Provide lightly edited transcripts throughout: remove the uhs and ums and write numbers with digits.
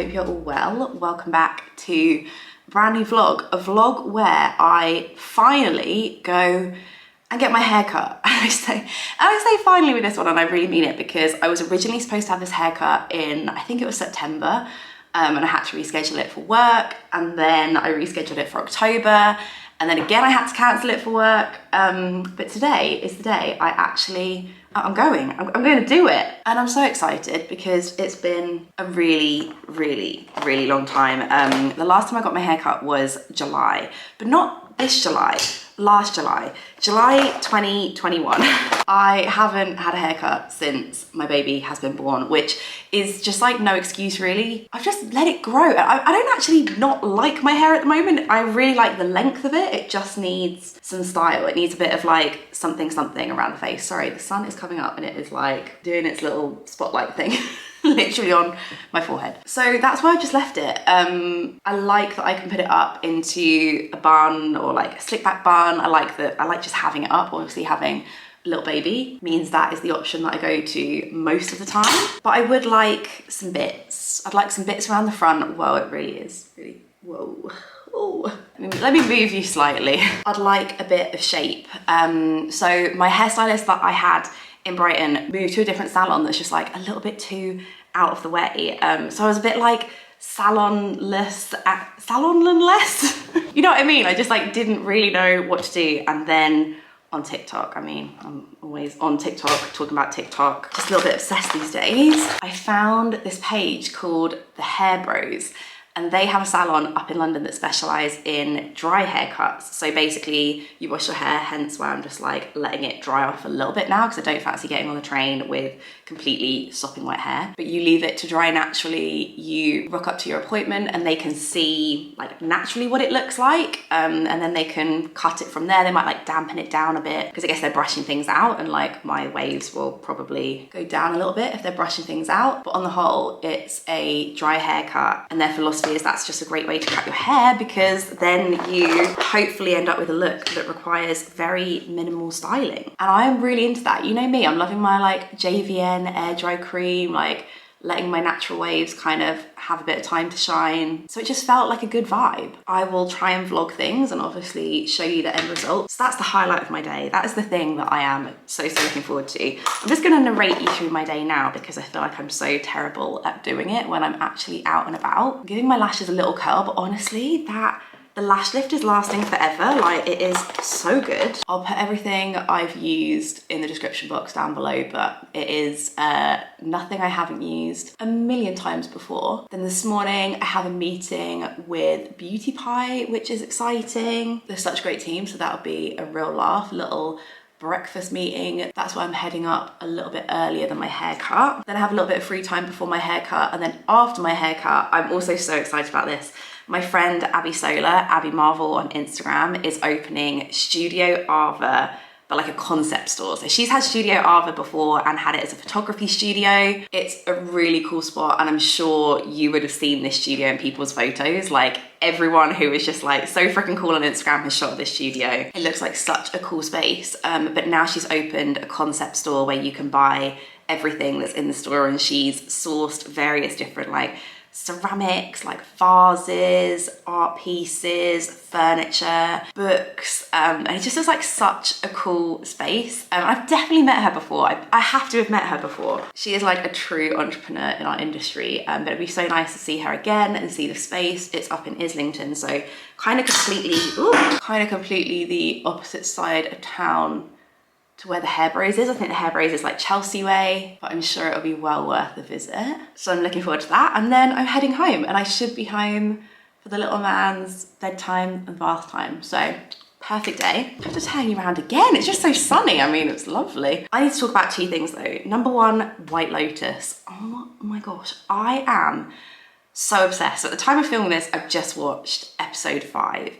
hope you're all well. Welcome back to a brand new vlog, a vlog where I finally go and get my hair cut. I say finally with this one, and I really mean it, because I was originally supposed to have this haircut in, I think it was September, and I had to reschedule it for work, and then I rescheduled it for October, and then again I had to cancel it for work, but today is the day I'm going to do it. And I'm so excited because it's been a really long time. The last time I got my hair cut was July, but not this July, last July 2021. I haven't had a haircut since my baby has been born, which is just like no excuse really. I've just let it grow. I don't actually not like my hair at the moment. I really like the length of it. It just needs some style. It needs a bit of like something around the face. Sorry, the sun is coming up and it is like doing its little spotlight thing. Literally on my forehead. So that's why I've just left it. I like that I can put it up into a bun or like a slick back bun. I like just having it up. Obviously having a little baby means that is the option that I go to most of the time. But I would like some bits. I'd like some bits around the front. Whoa, it really is, really, whoa. Ooh. Let me move you slightly. I'd like a bit of shape. So my hairstylist that I had in Brighton moved to a different salon that's just like a little bit too out of the way. So I was a bit like salonless. You know what I mean? I just like didn't really know what to do. And then on TikTok, I mean, I'm always on TikTok, talking about TikTok, just a little bit obsessed these days. I found this page called The Hair Bros, and they have a salon up in London that specialise in dry haircuts. So basically you wash your hair, hence why I'm just like letting it dry off a little bit now, because I don't fancy getting on the train with completely sopping wet hair. But you leave it to dry naturally. You rock up to your appointment and they can see like naturally what it looks like. And then they can cut it from there. They might like dampen it down a bit, because I guess they're brushing things out, and like my waves will probably go down a little bit if they're brushing things out. But on the whole, it's a dry haircut, and their philosophy is that's just a great way to cut your hair, because then you hopefully end up with a look that requires very minimal styling. And I'm really into that. You know me, I'm loving my like JVN air dry cream, like letting my natural waves kind of have a bit of time to shine. So it just felt like a good vibe. I will try and vlog things and obviously show you the end result. So that's the highlight of my day. That is the thing that I am so looking forward to. I'm just gonna narrate you through my day now, because I feel like I'm so terrible at doing it when I'm actually out and about. I'm giving my lashes a little curl, but honestly, the lash lift is lasting forever. Like, it is so good. I'll put everything I've used in the description box down below, but it is nothing I haven't used a million times before. Then this morning I have a meeting with Beauty Pie, which is exciting. They're such a great team, so that'll be a real laugh. Little breakfast meeting. That's why I'm heading up a little bit earlier than my haircut. Then I have a little bit of free time before my haircut, and then after my haircut, I'm also so excited about this. My friend Abby Solar, Abby Marvel on Instagram, is opening Studio Ava, but like a concept store. So she's had Studio Ava before and had it as a photography studio. It's a really cool spot, and I'm sure you would have seen this studio in people's photos. Like, everyone who is just like so freaking cool on Instagram has shot this studio. It looks like such a cool space. But now she's opened a concept store where you can buy everything that's in the store, and she's sourced various different like ceramics, like vases, art pieces, furniture, books, and it just looks like such a cool space. I've definitely met her before. I have to have met her before. She is like a true entrepreneur in our industry, but it'd be so nice to see her again and see the space. It's up in Islington, so kind of completely the opposite side of town to where the Hair Bros is. I think the Hair Bros is like Chelsea way, but I'm sure it'll be well worth the visit. So I'm looking forward to that. And then I'm heading home, and I should be home for the little man's bedtime and bath time. So perfect day. I have to turn you around again. It's just so sunny. I mean, it's lovely. I need to talk about two things though. Number one, White Lotus. Oh my gosh, I am so obsessed. At the time of filming this, I've just watched episode 5.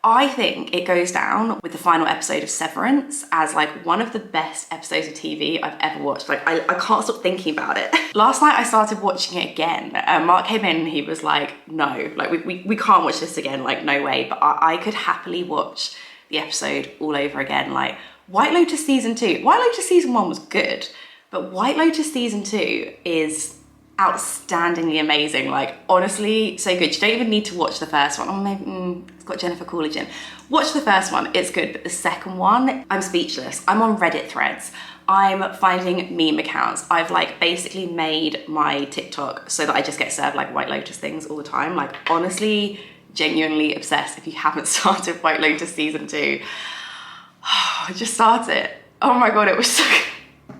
I think it goes down with the final episode of Severance as like one of the best episodes of TV I've ever watched. Like, I can't stop thinking about it. Last night I started watching it again. Mark came in and he was like, no, like we can't watch this again, like no way. But I could happily watch the episode all over again. Like, White Lotus season 2. White Lotus season 1 was good, but White Lotus season 2 is outstandingly amazing. Like, honestly, so good. You don't even need to watch the first one. Oh, maybe it's got Jennifer Coolidge in. Watch the first one, it's good, but the second one, I'm speechless. I'm on Reddit threads. I'm finding meme accounts. I've like basically made my TikTok so that I just get served like White Lotus things all the time. Like, honestly, genuinely obsessed. If you haven't started White Lotus season 2, just start it. Oh my God, it was so good.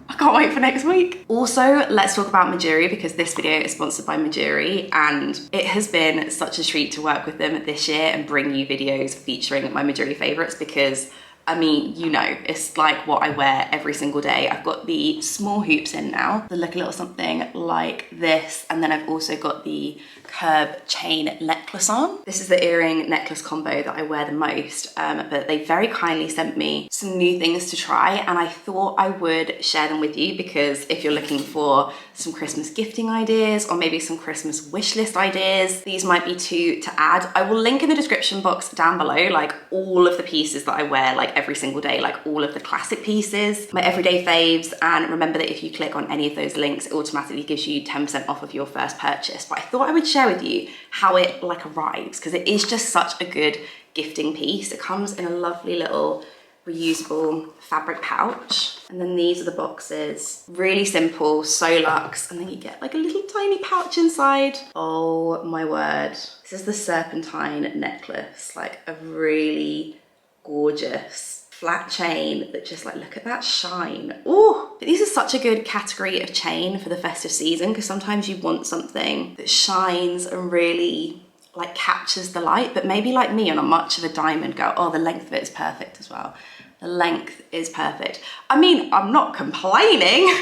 I can't wait for next week. Also, let's talk about MEJURI, because this video is sponsored by MEJURI, and it has been such a treat to work with them this year and bring you videos featuring my MEJURI favorites, because I mean, you know, it's like what I wear every single day. I've got the small hoops in now that look a little something like this, and then I've also got the curb chain necklace on. This is the earring necklace combo that I wear the most, but they very kindly sent me some new things to try, and I thought I would share them with you, because if you're looking for some Christmas gifting ideas or maybe some Christmas wish list ideas, these might be two to add. I will link in the description box down below like all of the pieces that I wear like every single day, like all of the classic pieces, my everyday faves, and remember that if you click on any of those links, it automatically gives you 10% off of your first purchase. But I thought I would share with you how it like arrives, because it is just such a good gifting piece. It comes in a lovely little reusable fabric pouch, and then these are the boxes. Really simple, so luxe, and then you get like a little tiny pouch inside. Oh my word, this is the serpentine necklace, like a really gorgeous flat chain that just like, look at that shine. Oh, these are such a good category of chain for the festive season, because sometimes you want something that shines and really like captures the light, but maybe like me, you're not much of a diamond girl. Oh, the length of it is perfect as well. The length is perfect. I mean, I'm not complaining,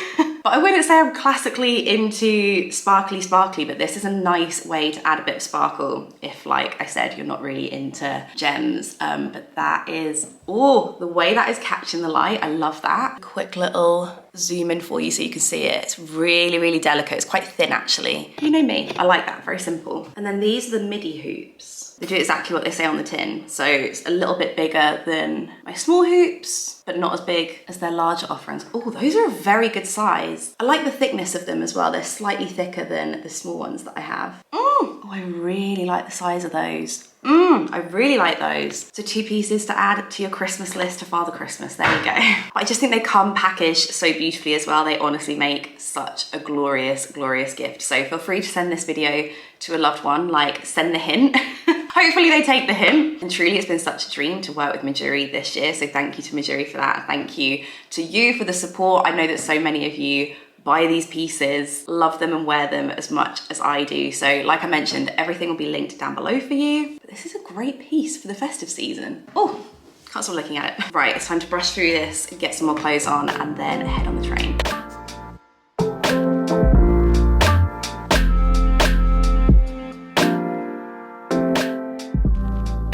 but I wouldn't say I'm classically into sparkly, but this is a nice way to add a bit of sparkle if, like I said, you're not really into gems. But that is, oh, the way that is catching the light, I love that. Quick little zoom in for you so you can see it. It's really, really delicate. It's quite thin actually. You know me, I like that, very simple. And then these are the midi hoops. They do exactly what they say on the tin. So it's a little bit bigger than my small hoops, but not as big as their larger offerings. Oh, those are a very good size. I like the thickness of them as well. They're slightly thicker than the small ones that I have. Oh, I really like the size of those. I really like those. So 2 pieces to add to your Christmas list to Father Christmas, there you go. I just think they come packaged so beautifully as well. They honestly make such a glorious, glorious gift. So feel free to send this video to a loved one, like send the hint. Hopefully they take the hint. And truly it's been such a dream to work with MEJURI this year. So thank you to MEJURI for that. Thank you to you for the support. I know that so many of you buy these pieces, love them and wear them as much as I do. So like I mentioned, everything will be linked down below for you. But this is a great piece for the festive season. Oh, can't stop looking at it. Right, it's time to brush through this, get some more clothes on, and then head on the train.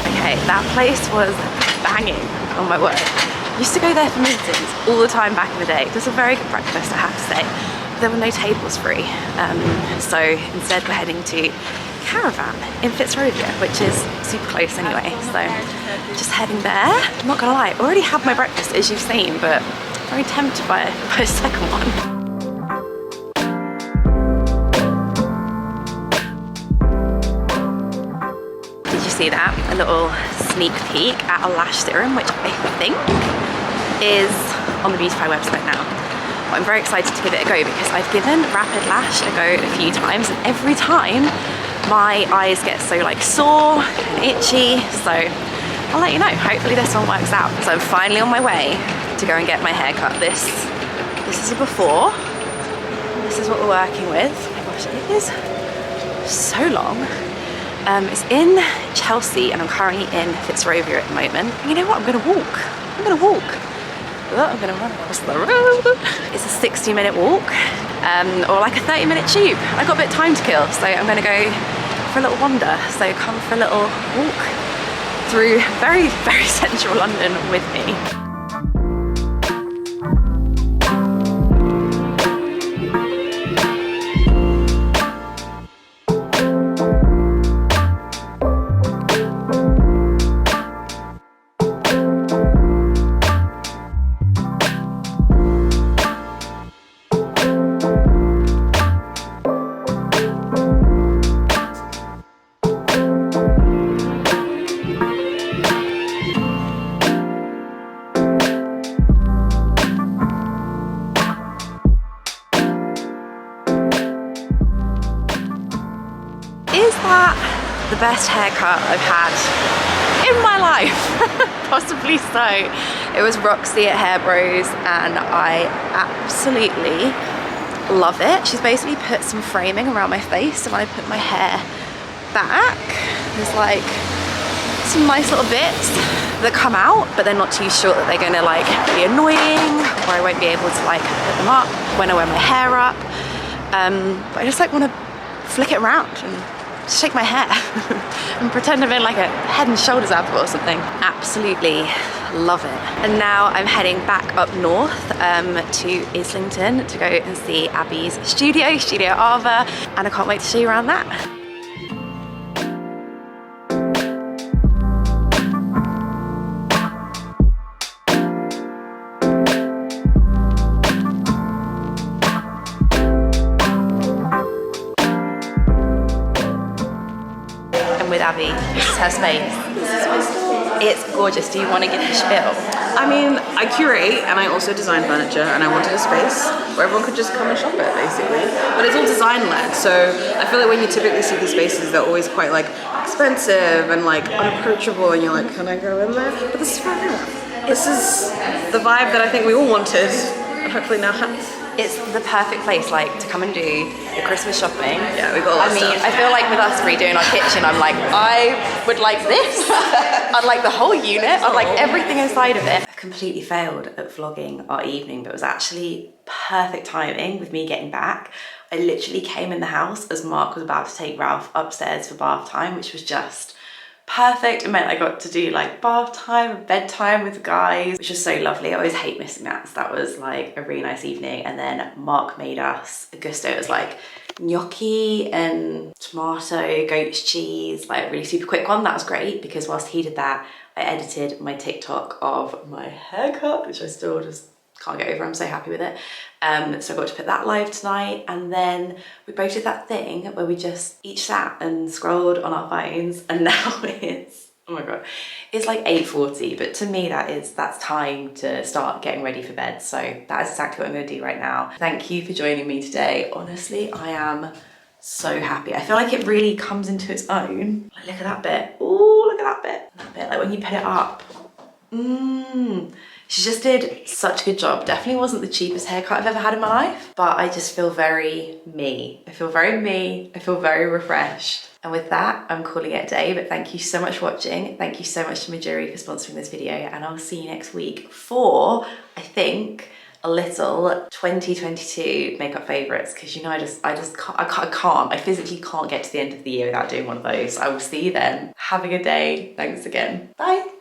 Okay, that place was banging, oh my word. Used to go there for meetings all the time back in the day. It was a very good breakfast, I have to say. There were no tables free. So instead we're heading to Caravan in Fitzrovia, which is super close anyway. So just heading there. I'm not gonna lie, I already had my breakfast as you've seen, but very tempted by a second one. Did you see that? A little sneak peek at a lash serum, which I think is on the Beautify website now. But I'm very excited to give it a go, because I've given Rapid Lash a go a few times, and every time my eyes get so like sore and itchy. So I'll let you know, hopefully this one works out. So I'm finally on my way to go and get my hair cut. This is a before. This is what we're working with. Oh my gosh, it is so long. It's in Chelsea and I'm currently in Fitzrovia at the moment. And you know what, I'm gonna walk. Oh, I'm gonna run across the road. It's a 60-minute walk, or like a 30-minute tube. I've got a bit of time to kill, so I'm gonna go for a little wander. So come for a little walk through very, very central London with me. the best haircut I've had in my life, possibly so. It was Roxy at Hair Bros and I absolutely love it. She's basically put some framing around my face, so when I put my hair back, there's like some nice little bits that come out, but they're not too short that they're gonna like be annoying, or I won't be able to like put them up when I wear my hair up. But I just like want to flick it around and shake my hair and pretend I'm in like a Head and Shoulders advert or something. Absolutely love it. And now I'm heading back up north to Islington to go and see Abby's Studio Ava, and I can't wait to show you around that. With Abby, this is her space. It's gorgeous. Do you want to give the spiel? I mean, I curate and I also design furniture, and I wanted a space where everyone could just come and shop it, basically. But it's all design-led, so I feel like when you typically see the spaces, they're always quite like expensive and like unapproachable, and you're like, can I go in there? But this is for everyone. This is the vibe that I think we all wanted, and hopefully now have. It's the perfect place, like, to come and do the Christmas shopping. Yeah, we got a lot of stuff. I feel like with us redoing our kitchen, I'm like, I would like this. I'd like the whole unit. I'd like everything inside of it. I completely failed at vlogging our evening, but it was actually perfect timing with me getting back. I literally came in the house as Mark was about to take Ralph upstairs for bath time, which was just perfect. It meant I got to do like bath time and bedtime with the guys, which was so lovely. I always hate missing that. So that was like a really nice evening. And then Mark made us a gusto. It was like gnocchi and tomato, goat's cheese, like a really super quick one. That was great because whilst he did that, I edited my TikTok of my haircut, which I still just can't get over. I'm so happy with it. So I got to put that live tonight, and then we both did that thing where we just each sat and scrolled on our phones, and now it's, oh my god, it's like 8:40, but to me that's time to start getting ready for bed. So that is exactly what I'm going to do right now. Thank you for joining me today. Honestly, I am so happy. I feel like it really comes into its own. Like, look at that bit. Oh, look at that bit. That bit, like when you put it up. She just did such a good job. Definitely wasn't the cheapest haircut I've ever had in my life, but I just feel very me. I feel very me. I feel very refreshed. And with that, I'm calling it a day, but thank you so much for watching. Thank you so much to MEJURI for sponsoring this video, and I'll see you next week for, I think, a little 2022 makeup favorites, because you know I physically can't get to the end of the year without doing one of those. I will see you then. Have a good day. Thanks again. Bye.